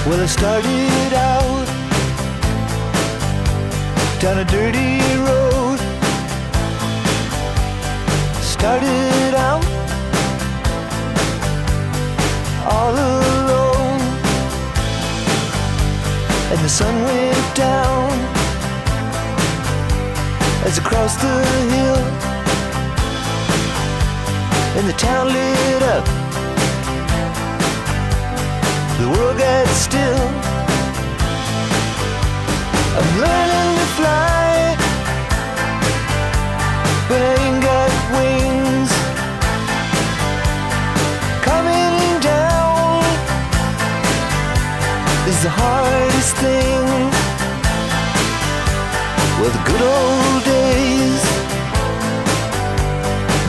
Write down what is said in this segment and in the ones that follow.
Well, I started out down a dirty road. Started out all alone, and the sun went down as I crossed the hill, and the town lit up. The world got still. I'm learning to fly, but I ain't got wings. Coming down is the hardest thing. Well, the good old days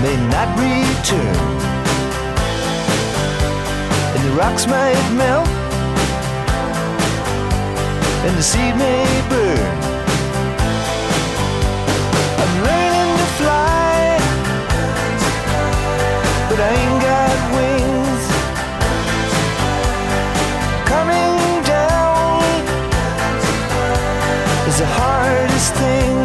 may not return, and the rocks might melt, and the sea may burn. I'm learning to fly, but I ain't got wings. Coming down is the hardest thing.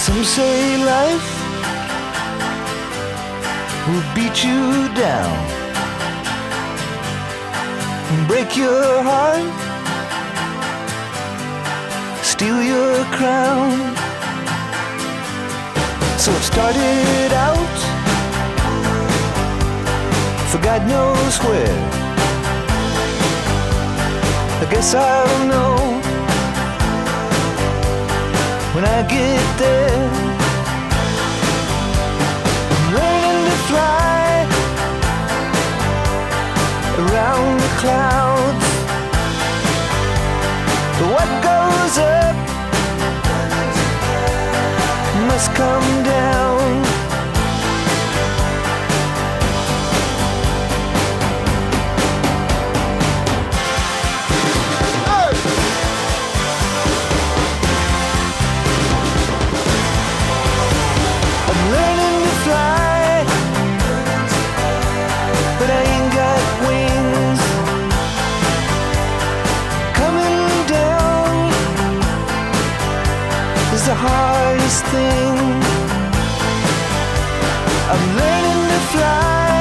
Some say life will beat you down, break your heart, steal your crown. So it started out for God knows where. I guess I'll know when I get there. I'm learning to fly around the clouds, but what goes up must come down. But I ain't got wings. Coming down is the hardest thing. I'm learning to fly.